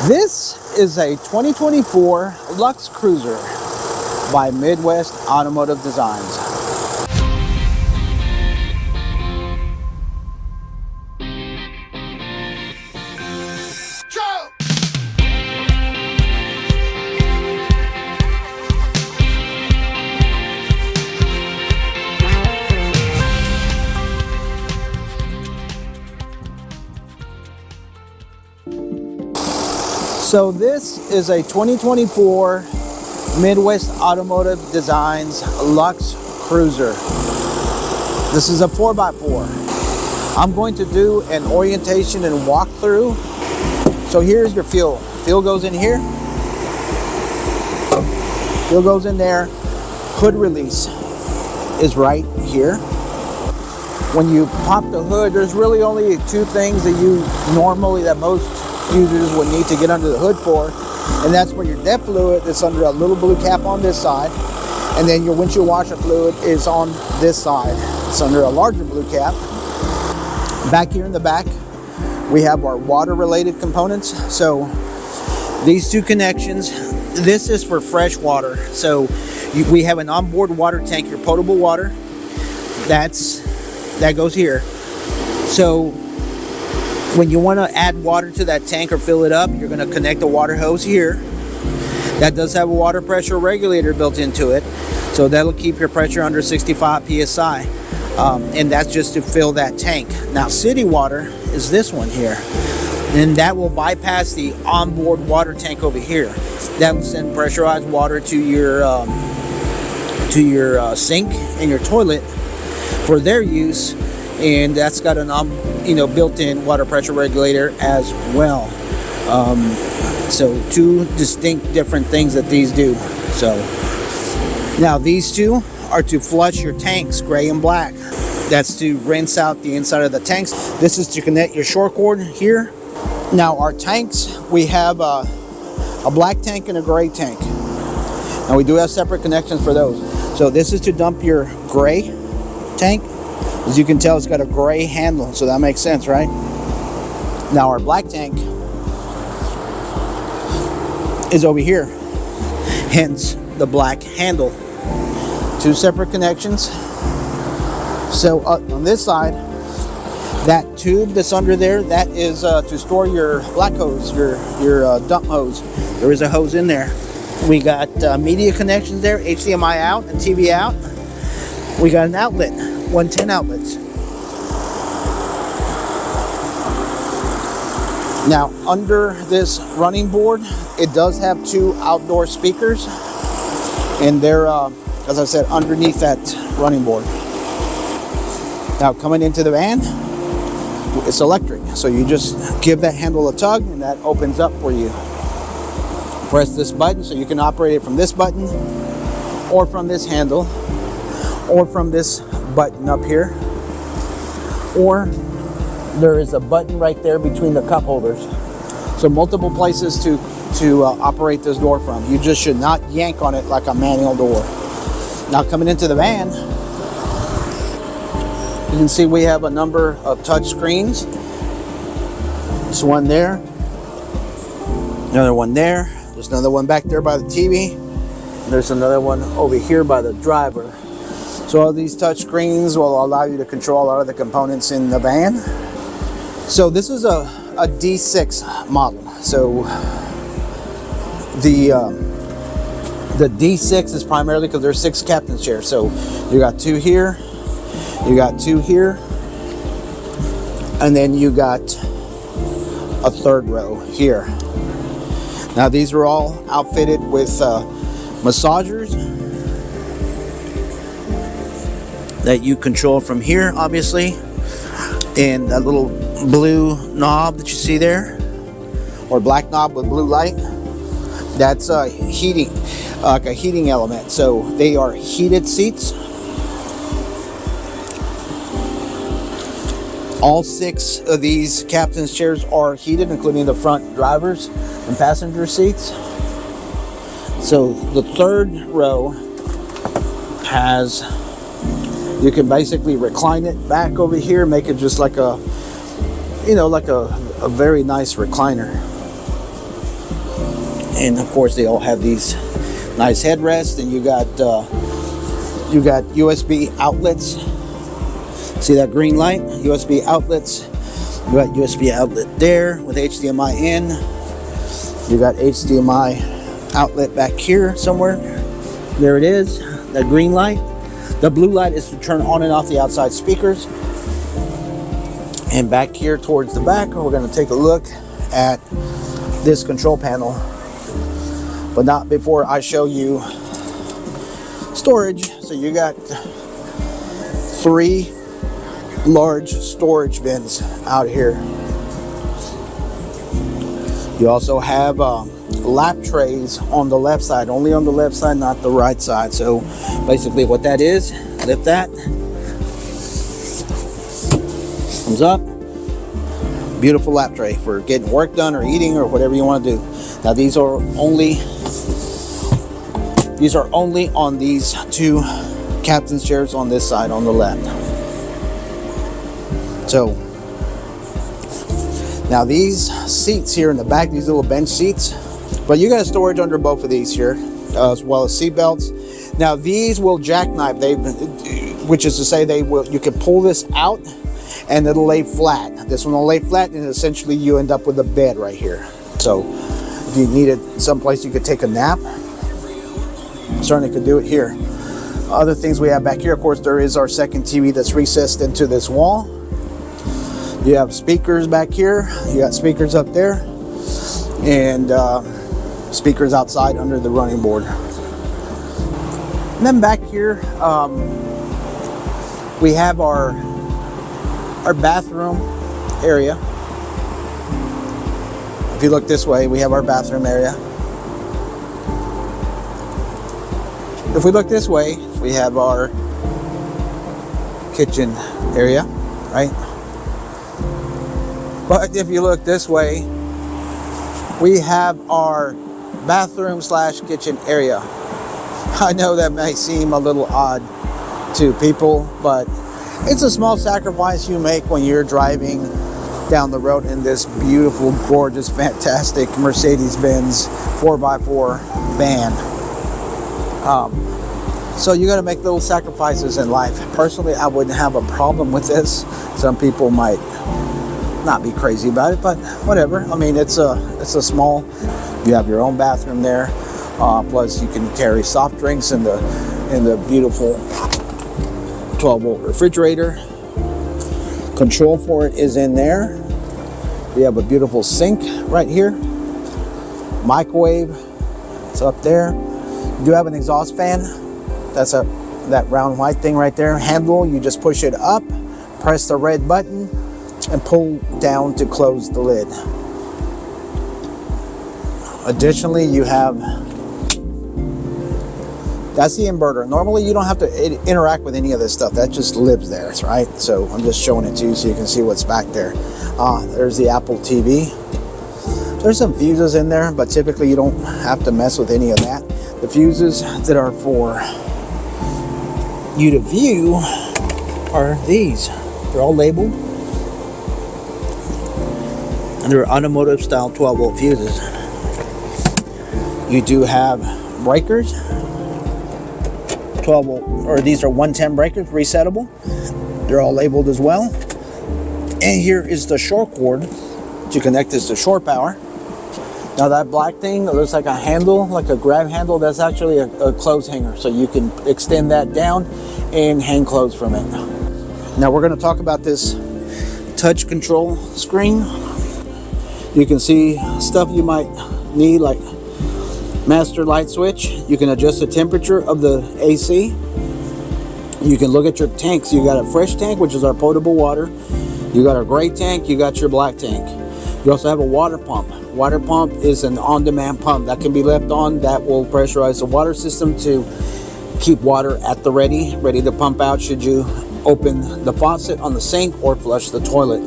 This is a 2024 Luxe Cruiser by Midwest Automotive Designs. So this is a 2024 Midwest Automotive Designs Luxe Cruiser. This is a 4x4. I'm going to do an orientation and walkthrough. So here's your fuel. Fuel goes in here. Fuel goes in there. Hood release is right here. When you pop the hood, there's really only two things that most users would need to get under the hood for, and that's where your DEF fluid is under a little blue cap on this side, and then your windshield washer fluid is on this side. It's under a larger blue cap. Back here in the back, we have our water related components. So these two connections, this is for fresh water. So we have an onboard water tank, your potable water, that goes here. So when you want to add water to that tank or fill it up, you're going to connect the water hose here. That does have a water pressure regulator built into it, so that'll keep your pressure under 65 psi, and that's just to fill that tank. Now city water is this one here, and that will bypass the onboard water tank over here. That will send pressurized water to your sink and your toilet for their use, and that's got an built-in water pressure regulator as well. So two distinct different things that these do. So now these two are to flush your tanks, gray and black. That's to rinse out the inside of the tanks. This is to connect your short cord here. Now our tanks, we have a black tank and a gray tank. Now we do have separate connections for those. So this is to dump your gray tank. As you can tell, it's got a gray handle, so that makes sense, right? Now our black tank is over here, hence the black handle. Two separate connections. So on this side, that tube that's under there, that is to store your black hose, your dump hose. There is a hose in there. We got media connections there, HDMI out and TV out. We got an outlet, 110 outlets. Now under this running board, it does have two outdoor speakers, and they're as I said, underneath that running board. Now coming into the van, it's electric, so you just give that handle a tug and that opens up for you. Press this button so you can operate it from this button, or from this handle, or from this button up here, or there is a button right there between the cup holders. So multiple places to operate this door from. You just should not yank on it like a manual door. Now coming into the van, you can see we have a number of touch screens. There's one there, another one there, there's another one back there by the TV, and there's another one over here by the driver. So all these touch screens will allow you to control a lot of the components in the van. So this is a D6 model. So the D6 is primarily because there's 6 captain's chairs. So you got 2 here, you got 2 here, and then you got a third row here. Now these are all outfitted with massagers that you control from here, obviously, and that little blue knob that you see there, or black knob with blue light, that's heating, like a heating element. So they are heated seats. All 6 of these captain's chairs are heated, including the front driver's and passenger seats. So the third row has, you can basically recline it back over here, make it just like a, like a very nice recliner. And of course they all have these nice headrests, and you got USB outlets. See that green light? USB outlets. You got USB outlet there with HDMI in. You got HDMI outlet back here somewhere. There it is, that green light. The blue light is to turn on and off the outside speakers. And back here towards the back, we're going to take a look at this control panel, but not before I show you storage. So you got 3 large storage bins out here. You also have lap trays on the left side, only on the left side, not the right side. So basically what that is, lift that, comes up, beautiful lap tray for getting work done or eating or whatever you want to do. Now these are only on these 2 captain's chairs on this side on the left. So now these seats here in the back, these little bench seats, but you got storage under both of these here, as well as seat belts. Now these will jackknife, which is to say you can pull this out and it'll lay flat. This one will lay flat, and essentially you end up with a bed right here. So if you needed someplace you could take a nap, certainly could do it here. Other things we have back here, of course, there is our second TV that's recessed into this wall. You have speakers back here. You got speakers up there, and speakers outside under the running board. And then back here, we have our bathroom area. If you look this way, we have our bathroom area. If we look this way, we have our kitchen area, right? But if you look this way, we have our bathroom slash kitchen area. I know that may seem a little odd to people, but it's a small sacrifice you make when you're driving down the road in this beautiful, gorgeous, fantastic Mercedes-Benz 4x4 van. So you got to make little sacrifices in life. Personally, I wouldn't have a problem with this. Some people might not be crazy about it, but whatever. I mean, it's a small. You have your own bathroom there. Plus, you can carry soft drinks in the beautiful 12-volt refrigerator. Control for it is in there. We have a beautiful sink right here. Microwave, it's up there. You do have an exhaust fan. That's that round white thing right there. Handle, you just push it up, press the red button, and pull down to close the lid. Additionally, you have, that's the inverter. Normally, you don't have to interact with any of this stuff. That just lives there, right? So I'm just showing it to you so you can see what's back there. There's the Apple TV. There's some fuses in there, but typically you don't have to mess with any of that. The fuses that are for you to view are these. They're all labeled. And they're automotive style 12-volt fuses. You do have breakers. 12-volt, or these are 110 breakers, resettable. They're all labeled as well. And here is the short cord to connect this to shore power. Now that black thing that looks like a handle, like a grab handle, that's actually a clothes hanger. So you can extend that down and hang clothes from it. Now we're going to talk about this touch control screen. You can see stuff you might need, like master light switch. You can adjust the temperature of the AC. You can look at your tanks. You got a fresh tank, which is our potable water. You got a gray tank. You got your black tank. You also have a water pump. Water pump is an on-demand pump that can be left on. That will pressurize the water system to keep water at the ready to pump out should you open the faucet on the sink or flush the toilet.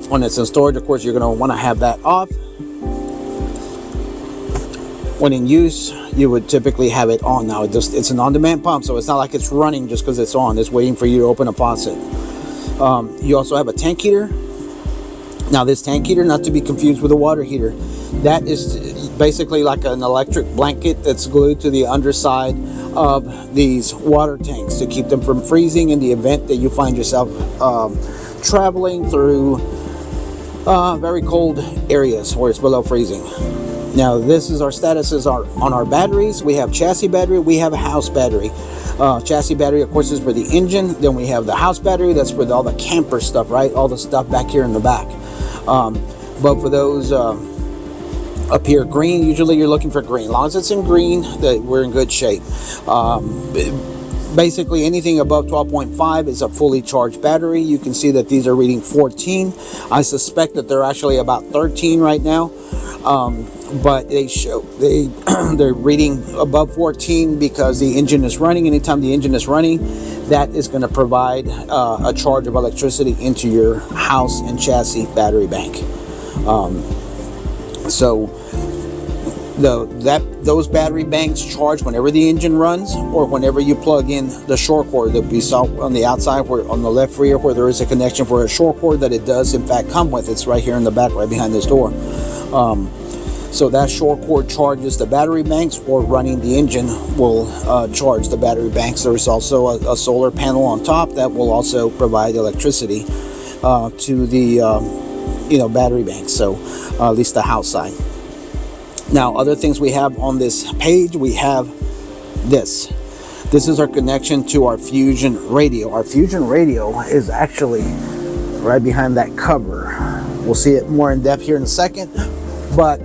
When it's in storage, of course, you're going to want to have that off. When in use, you would typically have it on. Now, it's an on-demand pump, so it's not like it's running just because it's on. It's waiting for you to open a faucet. You also have a tank heater. Now, this tank heater, not to be confused with a water heater, that is basically like an electric blanket that's glued to the underside of these water tanks to keep them from freezing in the event that you find yourself traveling through very cold areas where it's below freezing. Now this is our statuses on our batteries. We have chassis battery, we have a house battery. Chassis battery, of course, is for the engine. Then we have the house battery, that's for all the camper stuff, right? All the stuff back here in the back. But for those up here, green, usually you're looking for green. As long as it's in green, that we're in good shape. Basically anything above 12.5 is a fully charged battery. You can see that these are reading 14. I suspect that they're actually about 13 right now. But they're reading above 14 because the engine is running. Anytime the engine is running, that is going to provide a charge of electricity into your house and chassis battery bank. So those battery banks charge whenever the engine runs, or whenever you plug in the short cord that we saw on the outside, where on the left rear where there is a connection for a short cord that it does in fact come with. It's right here in the back, right behind this door. So that short cord charges the battery banks, or running the engine will charge the battery banks. There's also a solar panel on top that will also provide electricity to the battery banks. So at least the house side. Now, other things we have on this page, we have this. This is our connection to our Fusion radio. Our Fusion radio is actually right behind that cover. We'll see it more in depth here in a second, but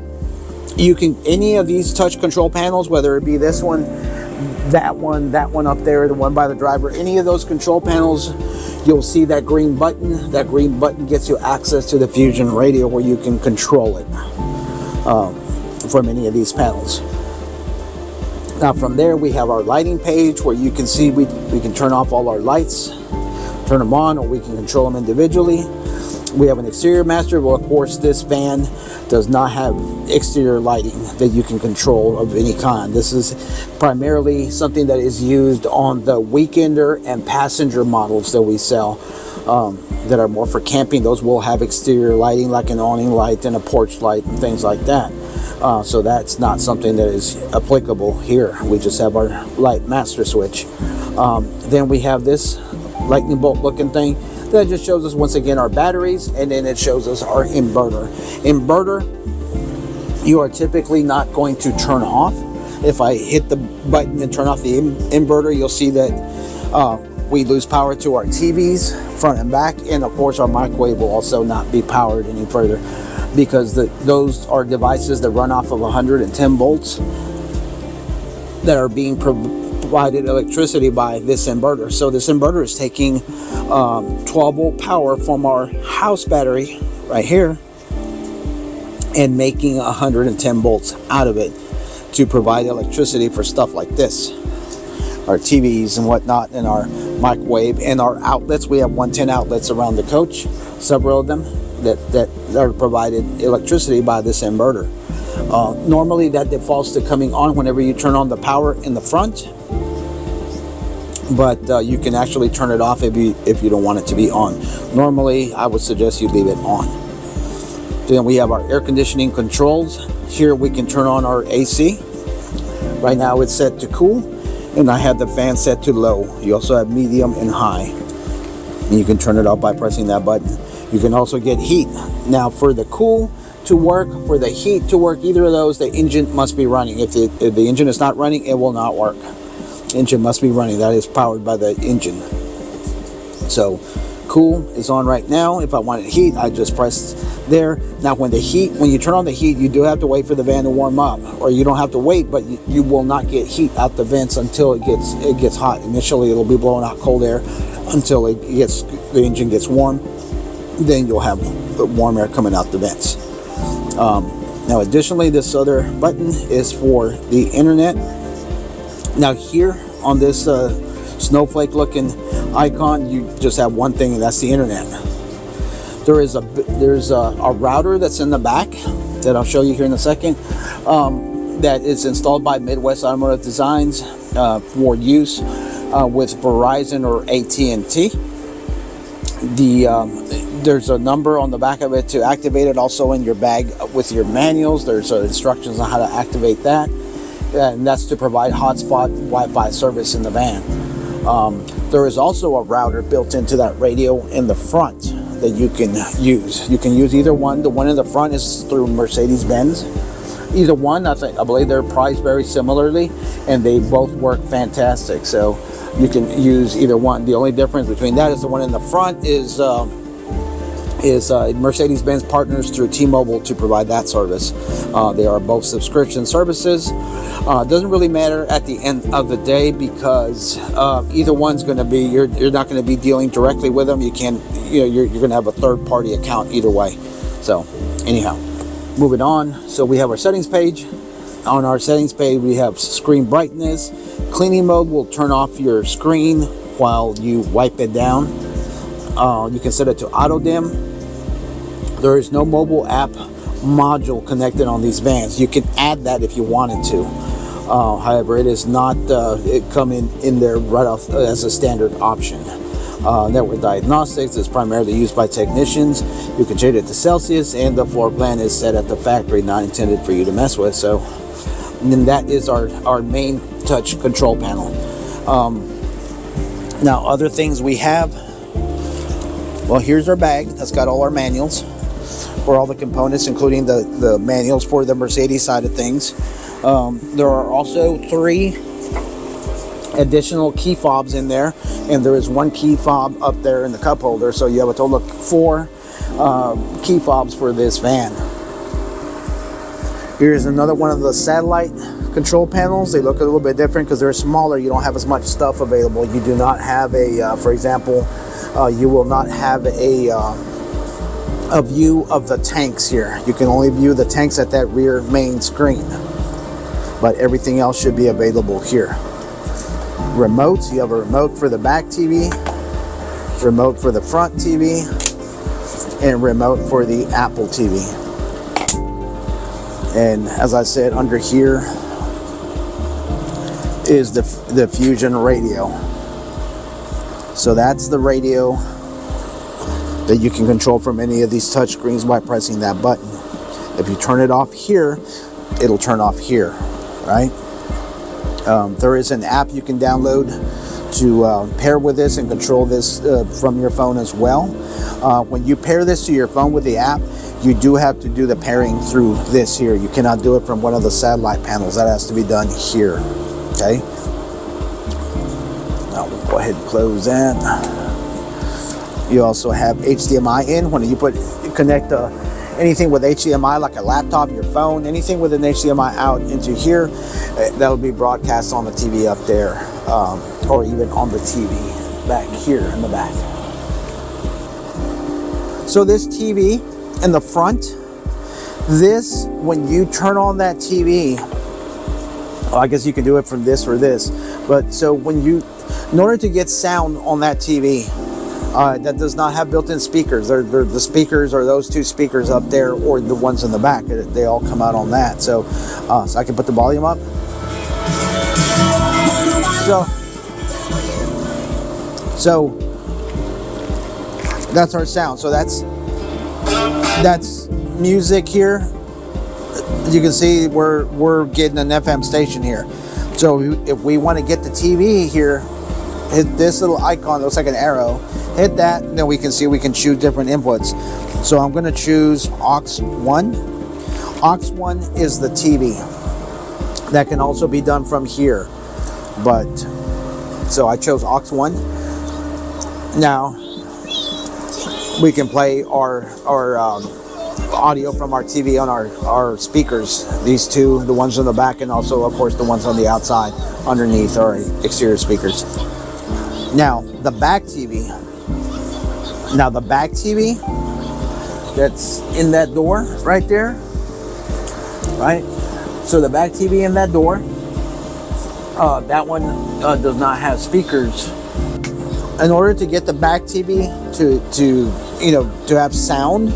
you can, any of these touch control panels, whether it be this one, that one up there, the one by the driver, any of those control panels, you'll see that green button. That green button gets you access to the Fusion radio, where you can control it from any of these panels. Now from there we have our lighting page, where you can see we can turn off all our lights, turn them on, or we can control them individually. We have an exterior master. Well, of course, this van does not have exterior lighting that you can control of any kind. This is primarily something that is used on the weekender and passenger models that we sell, that are more for camping. Those will have exterior lighting, like an awning light and a porch light and things like that. So that's not something that is applicable here. We just have our light master switch. Then we have this lightning bolt looking thing that just shows us once again our batteries, and then it shows us our inverter. Inverter, you are typically not going to turn off. If I hit the button and turn off the inverter, you'll see that we lose power to our TVs front and back, and of course our microwave will also not be powered any further, because those are devices that run off of 110 volts that are being provided electricity by this inverter. So this inverter is taking 12 volt power from our house battery right here and making 110 volts out of it to provide electricity for stuff like this, our TVs and whatnot, and our microwave, and our outlets. We have 110 outlets around the coach, several of them that are provided electricity by this inverter. Normally that defaults to coming on whenever you turn on the power in the front, but you can actually turn it off if you don't want it to be on. Normally I would suggest you leave it on. Then we have our air conditioning controls. Here we can turn on our AC. Right now it's set to cool, and I have the fan set to low. You also have medium and high, and you can turn it off by pressing that button. You can also get heat. Now for the cool to work, for the heat to work, either of those, the engine must be running. If the engine is not running, it will not work. Engine must be running. That is powered by the engine. So cool is on right now. If I wanted heat, I just press there. Now when you turn on the heat, you do have to wait for the van to warm up, or you don't have to wait, but you will not get heat out the vents until it gets hot. Initially it'll be blowing out cold air until the engine gets warm. Then you'll have warm air coming out the vents. Now additionally, this other button is for the internet. Now here on this snowflake looking icon, you just have one thing, and that's the internet. There's a router that's in the back that I'll show you here in a second, that is installed by Midwest Automotive Designs for use with Verizon or AT&T. There's a number on the back of it to activate it. Also in your bag with your manuals, there's instructions on how to activate that, and that's to provide hotspot Wi-Fi service in the van. There is also a router built into that radio in the front that you can use. You can use either one. The one in the front is through Mercedes-Benz. Either one, I believe they're priced very similarly, and they both work fantastic. So you can use either one. The only difference between that is the one in the front is Mercedes-Benz partners through T-Mobile to provide that service. They are both subscription services. It doesn't really matter at the end of the day, because either one's going to be, you're not going to be dealing directly with them. You're going to have a third-party account either way. So anyhow, moving on. So we have our settings page. On our settings page, we have screen brightness. Cleaning mode will turn off your screen while you wipe it down. You can set it to auto dim. There is no mobile app module connected on these vans. You can add that if you wanted to. However, it is not it come in there right off as a standard option. Network diagnostics is primarily used by technicians. You can change it to Celsius, and the floor plan is set at the factory, not intended for you to mess with. So, and then that is our main touch control panel. Now, other things we have. Well, here's our bag that's got all our manuals for all the components, including the manuals for the Mercedes side of things. There are also 3 additional key fobs in there, and there is 1 key fob up there in the cup holder, so you have a total of 4 key fobs for this van. Here's another one of the satellite control panels. They look a little bit different because they're smaller. You don't have as much stuff available. You do not have for example, you will not have a view of the tanks here. You can only view the tanks at that rear main screen, but everything else should be available here. Remotes, you have a remote for the back TV, remote for the front TV, and remote for the Apple TV. And as I said, under here is the Fusion radio. So that's the radio that you can control from any of these touch screens by pressing that button. If you turn it off here, it'll turn off here, right? There is an app you can download to pair with this and control this from your phone as well. When you pair this to your phone with the app, you do have to do the pairing through this here. You cannot do it from one of the satellite panels. That has to be done here, okay? Now we'll go ahead and close that. You also have HDMI in. When you connect anything with HDMI, like a laptop, your phone, anything with an HDMI out into here, that'll be broadcast on the TV up there, or even on the TV back here in the back. So this TV in the front, when you turn on that TV, well, I guess you can do it from this or this, but so in order to get sound on that TV, that does not have built-in speakers. The speakers are those 2 speakers up there, or the ones in the back. They all come out on that. So I can put the volume up. So that's our sound. So that's music here. You can see we're getting an FM station here. So if we want to get the TV here, hit this little icon that looks like an arrow. Hit that, and then we can see we can choose different inputs. So I'm going to choose aux 1. Aux 1 is the TV. That can also be done from here, but so I chose aux 1. Now we can play our audio from our TV on our speakers. These 2, the ones on the back, and also of course the ones on the outside underneath our exterior speakers. Now the back TV. Now the back TV that's in that door right there, right? So the back TV in that door, that one does not have speakers. In order to get the back TV to have sound,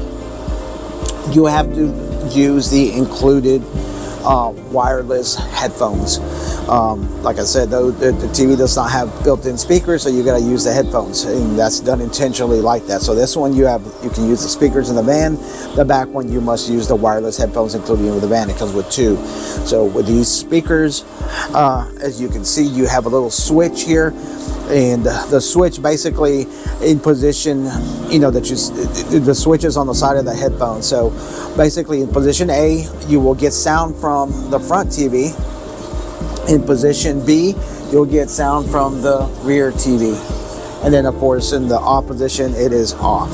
you have to use the included wireless headphones. Like I said, though, the TV does not have built-in speakers, so you got to use the headphones, and that's done intentionally like that. So this one you can use the speakers in the van. The back one you must use the wireless headphones, including with the van. It comes with 2. So with these speakers, as you can see, you have a little switch here, and the switch basically in position, the switch is on the side of the headphone. So basically in position A, you will get sound from the front TV. In position B, you'll get sound from the rear TV. And then of course in the off position, it is off.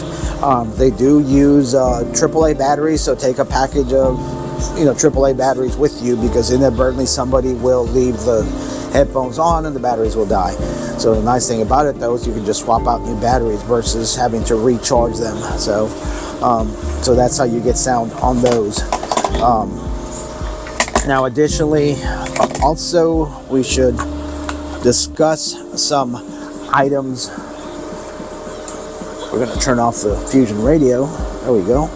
They do use AAA batteries, so take a package of AAA batteries with you, because inadvertently somebody will leave the headphones on and the batteries will die. So the nice thing about it though is you can just swap out new batteries versus having to recharge them. So that's how you get sound on those. Now additionally, also we should discuss some items. We're going to turn off the Fusion radio. There we go.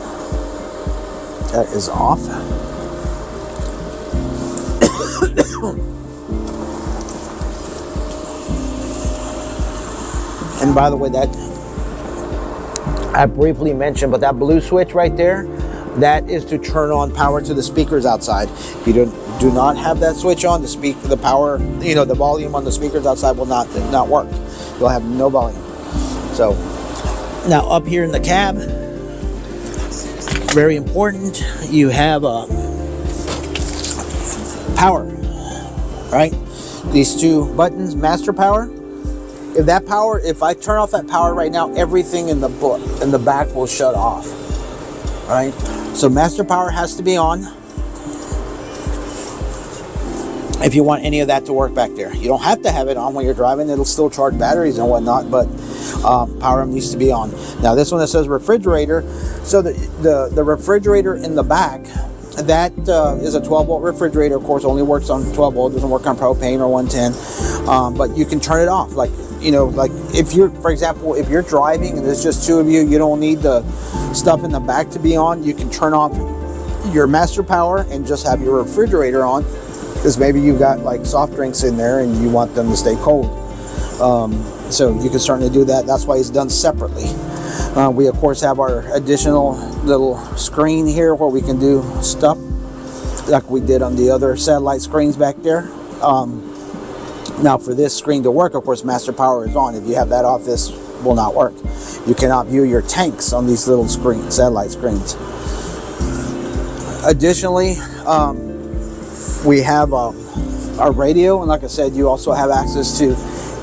That is off. And by the way, that I briefly mentioned, but that blue switch right there, that is to turn on power to the speakers outside. If you do not have that switch on, the power, the volume on the speakers outside will not work. You'll have no volume. So now up here in the cab, very important, you have power, right? These 2 buttons, master power. If I turn off that power right now, everything in the back will shut off. All right, so master power has to be on if you want any of that to work back there. You don't have to have it on when you're driving. It'll still charge batteries and whatnot, but power needs to be on. Now this one that says refrigerator, so the refrigerator in the back, that is a 12-volt refrigerator. Of course, only works on 12 volt, doesn't work on propane or 110. But you can turn it off. Like if you're, for example, if you're driving and there's just 2 of you, you don't need the stuff in the back to be on. You can turn off your master power and just have your refrigerator on, because maybe you've got like soft drinks in there and you want them to stay cold. So you can certainly do that. That's why it's done separately. We of course have our additional little screen here where we can do stuff like we did on the other satellite screens back there. Now for this screen to work, of course, master power is on. If you have that off, this will not work. You cannot view your tanks on these little satellite screens. Additionally, we have our radio, and like I said, you also have access to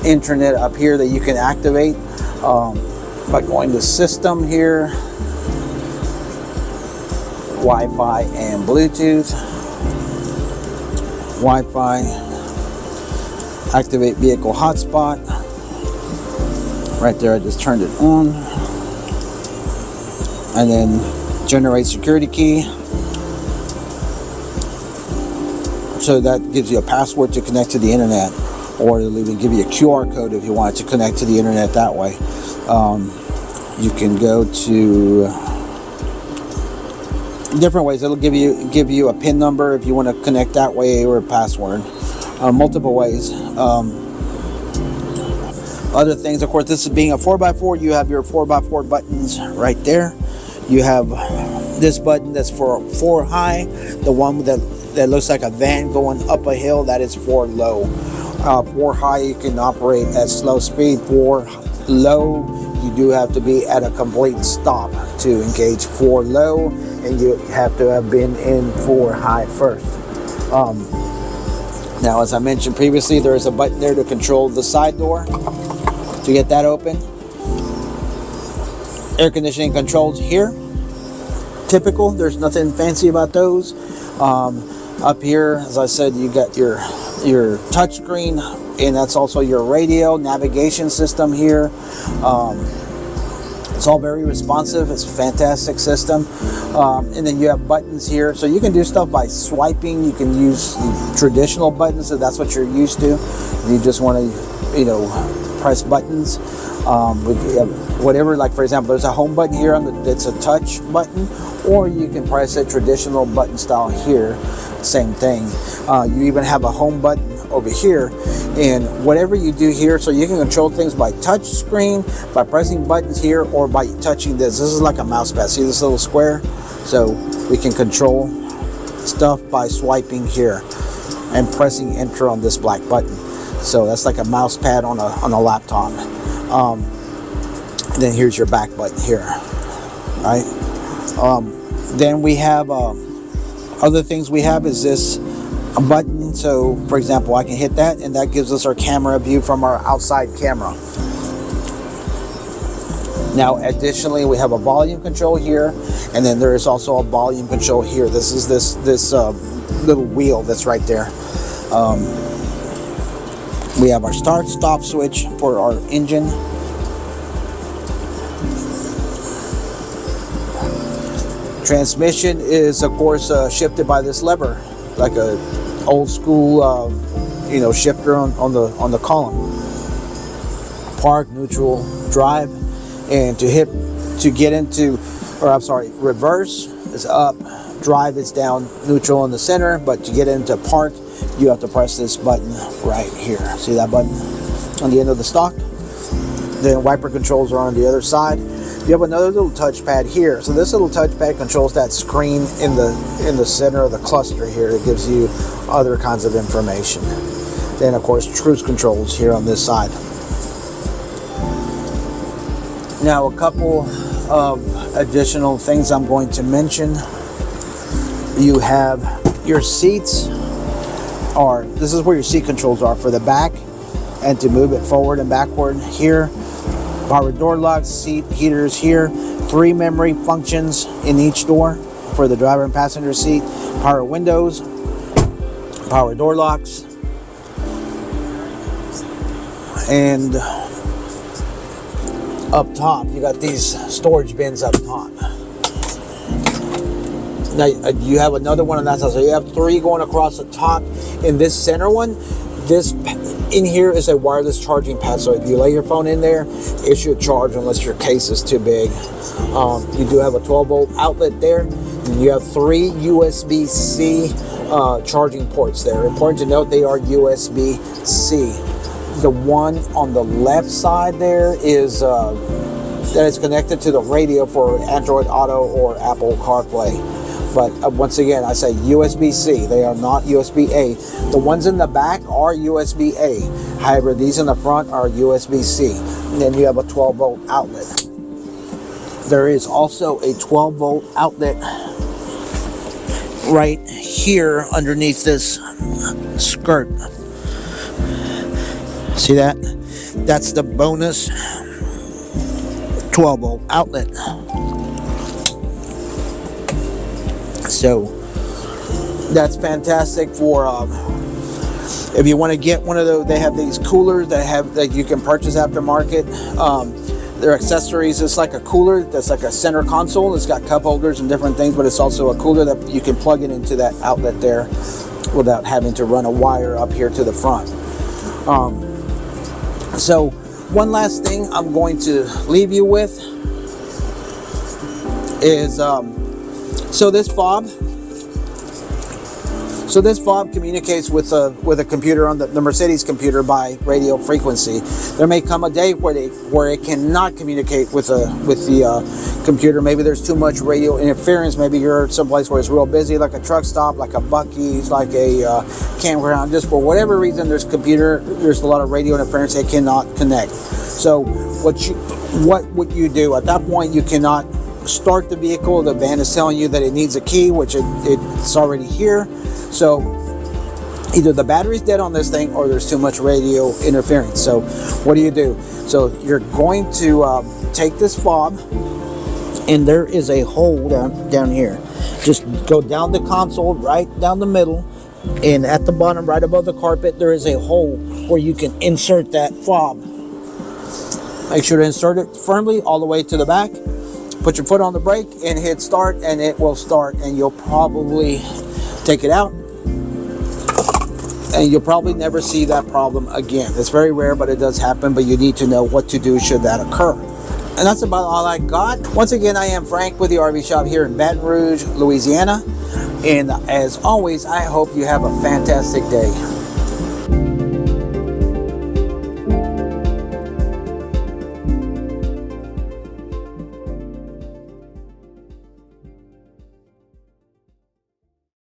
internet up here that you can activate by going to system here, Wi-Fi and Bluetooth. Wi-Fi, activate vehicle hotspot. Right there, I just turned it on. And then generate security key. So that gives you a password to connect to the internet, or it'll even give you a QR code if you want to connect to the internet that way. You can go to different ways. It'll give you a PIN number if you want to connect that way, or a password. Multiple ways. Other things, of course, this is being a 4x4, you have your 4x4 buttons right there. You have this button that's for 4 high, the one that looks like a van going up a hill, that is 4 low. 4 high, you can operate at slow speed. 4 low, you do have to be at a complete stop to engage 4 low, and you have to have been in 4 high first. Now, as I mentioned previously, there is a button there to control the side door to get that open. Air conditioning controls here. Typical, there's nothing fancy about those. Up here, as I said, you got your touch screen, and that's also your radio navigation system here. It's all very responsive. It's a fantastic system. And then you have buttons here, so you can do stuff by swiping. You can use traditional buttons if that's what you're used to. You just want to, press buttons. Whatever, like for example, there's a home button here that's a touch button, or you can press a traditional button style here. Same thing. You even have a home button over here, and whatever you do here, so you can control things by touch screen, by pressing buttons here, or by touching this. This is like a mouse pad. See this little square? So we can control stuff by swiping here and pressing enter on this black button. So that's like a mouse pad on a laptop. Then here's your back button here, right? Then we have other things we have is this a button. So for example, I can hit that and that gives us our camera view from our outside camera. Now additionally, we have a volume control here, and then there is also a volume control here. This is this little wheel that's right there. We have our start stop switch for our engine. Transmission is of course shifted by this lever, like a old school shifter on the column. Park, neutral, drive, and reverse is up, drive is down, neutral in the center, but to get into park you have to press this button right here. See that button on the end of the stock? Then wiper controls are on the other side. You have another little touchpad here. So this little touchpad controls that screen in the center of the cluster here. It gives you other kinds of information. Then of course cruise controls here on this side. Now a couple of additional things I'm going to mention. You have your seats this is where your seat controls are for the back and to move it forward and backward here. Power door locks, seat heaters here, 3 memory functions in each door for the driver and passenger seat, power windows, power door locks, and up top you got these storage bins up top. Now you have another one on that side, so you have 3 going across the top. In this center one, this in here is a wireless charging pad, so if you lay your phone in there, it should charge unless your case is too big. You do have a 12-volt outlet there, and you have 3 USB-C charging ports there. Important to note, they are USB-C. The one on the left side there is that is connected to the radio for Android Auto or Apple CarPlay. But once again, I say USB-C. They are not USB-A. The ones in the back are USB-A. However, these in the front are USB-C. And then you have a 12-volt outlet. There is also a 12-volt outlet right here underneath this skirt. See that? That's the bonus 12-volt outlet. So that's fantastic for if you want to get one of those. They have these coolers that you can purchase aftermarket. Their accessories, it's like a cooler that's like a center console. It's got cup holders and different things, but it's also a cooler that you can plug it into that outlet there without having to run a wire up here to the front. So one last thing I'm going to leave you with is so this fob communicates with a computer on the Mercedes computer by radio frequency. There may come a day where it cannot communicate with the computer. Maybe there's too much radio interference. Maybe you're someplace where it's real busy, like a truck stop, like a Buc-ee's, like a campground. Just for whatever reason, there's a lot of radio interference. It cannot connect. So what would you do at that point? You cannot start the vehicle. The van is telling you that it needs a key, which it's already here. So either the battery's dead on this thing or there's too much radio interference. So what do you do? So you're going to take this fob, and there is a hole down here. Just go down the console, right down the middle, and at the bottom right above the carpet there is a hole where you can insert that fob. Make sure to insert it firmly all the way to the back. Put your foot on the brake and hit start, and it will start, and you'll probably take it out and you'll probably never see that problem again. It's very rare, but it does happen, but you need to know what to do should that occur. And that's about all I got. Once again, I am Frank with the RV Shop here in Baton Rouge, Louisiana, and as always, I hope you have a fantastic day.